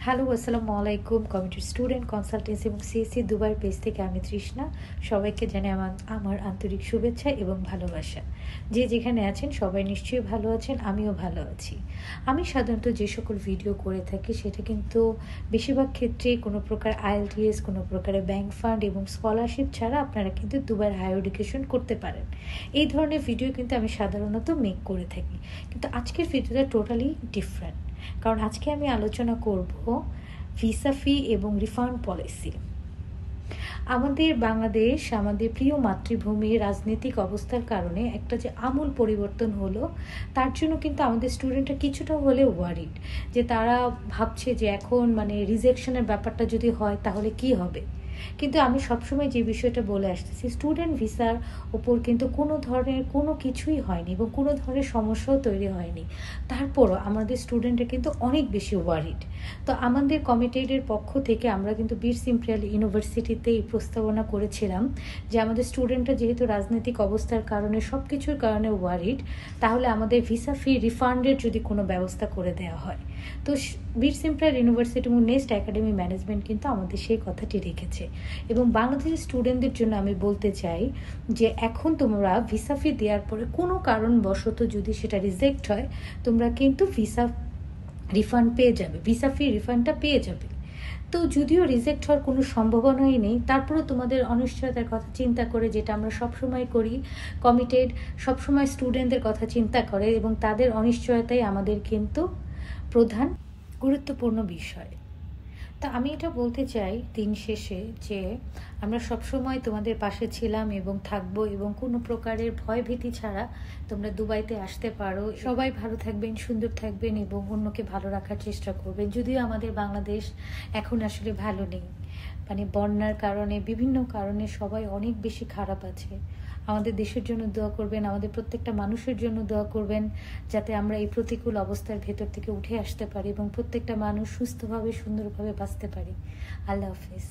Hello, আসসালামু আলাইকুম। Community student consultancy এবং সিএসসি দুবাই পেজ থেকে আমি তৃষ্ণা। সবাইকে জানাই আমার আন্তরিক শুভেচ্ছা এবং ভালোবাসা। যে যেখানে আছেন সবাই নিশ্চয়ই ভালো আছেন, আমিও ভালো আছি। আমি সাধারণত যে সকল ভিডিও করে থাকি সেটা কিন্তু বেশিরভাগ ক্ষেত্রে কোনো প্রকার আইএলটিএস, কোনো প্রকারের ব্যাংক ফান্ড এবং স্কলারশিপ ছাড়া আপনারা কিন্তু দুবাইয়ের হায়ার এডুকেশন করতে পারেন। এই ধরনের ভিডিও কিন্তু আমি সাধারণত মেক করে থাকি, কিন্তু আজকের ভিডিওটা টোটালি ডিফারেন্ট। কারণ আজকে আমি আলোচনা করব ভিসা ফি এবং রিফান্ড পলিসি। আমাদের বাংলাদেশ, আমাদের প্রিয় মাতৃভূমির রাজনৈতিক অবস্থার কারণে একটা যে আমূল পরিবর্তন হলো, তার জন্য কিন্তু আমাদের স্টুডেন্টরা কিছুটা হলেও ওয়ারিড, যে তারা ভাবছে যে এখন রিজেকশনের ব্যাপারটা যদি হয় তাহলে কি হবে। কিন্তু আমি সবসময় যে বিষয়টা বলে আসতেছি, স্টুডেন্ট ভিসার ওপর কিন্তু কোনো ধরনের কোনো কিছুই হয়নি এবং কোনো ধরনের সমস্যাও তৈরি হয়নি। তারপরও আমাদের স্টুডেন্টরা কিন্তু অনেক বেশি ওয়ারিড। তো আমাদের কমিটেডের পক্ষ থেকে আমরা কিন্তু বীর সিম্পরিয়াল ইউনিভার্সিটিতে এই প্রস্তাবনা করেছিলাম যে আমাদের স্টুডেন্টরা যেহেতু রাজনৈতিক অবস্থার কারণে সব কিছুর কারণে ওয়ারিড, তাহলে আমাদের ভিসা ফি রিফান্ডের যদি কোনো ব্যবস্থা করে দেওয়া হয়। তো বীর সিম্পরিয়াল ইউনিভার্সিটি এবং নেক্সট একাডেমি ম্যানেজমেন্ট কিন্তু আমাদের সেই কথাটি রেখেছে। এবং বাংলাদেশের স্টুডেন্টদের জন্য আমি বলতে চাই যে এখন তোমরা ভিসা ফি দেওয়ার পরে কোনো কারণবশত যদি সেটা রিজেক্ট হয়, তোমরা কিন্তু ভিসা রিফান্ড পেয়ে যাবে, ভিসা ফি রিফান্ডটা পেয়ে যাবে। তো যদিও রিজেক্ট হওয়ার কোনো সম্ভাবনাই নেই, তারপরেও তোমাদের অনিশ্চয়তার কথা চিন্তা করে, যেটা আমরা সবসময় করি, কমিটেড সবসময় স্টুডেন্টদের কথা চিন্তা করে এবং তাদের অনিশ্চয়তাই আমাদের কিন্তু প্রধান গুরুত্বপূর্ণ বিষয়। তা আমি এটা বলতে চাই দিন শেষে যে আমরা সবসময় তোমাদের পাশে ছিলাম এবং থাকবো, এবং কোনো প্রকারের ভয় ভীতি ছাড়া তোমরা দুবাইতে আসতে পারো। সবাই ভালো থাকবেন, সুন্দর থাকবেন এবং অন্যকে ভালো রাখার চেষ্টা করবেন। যদিও আমাদের বাংলাদেশ এখন আসলে ভালো নেই, বন্যার কারণে বিভিন্ন কারণে সবাই অনেক বেশি খারাপ আছে। আমাদের দেশের জন্য দোয়া করবেন, আমাদের প্রত্যেকটা মানুষের জন্য দোয়া করবেন, যাতে আমরা এই প্রতিকূল অবস্থার ভেতর থেকে উঠে আসতে পারি এবং প্রত্যেকটা মানুষ সুস্থভাবে সুন্দরভাবে বাঁচতে পারি। আল্লাহ হাফিজ।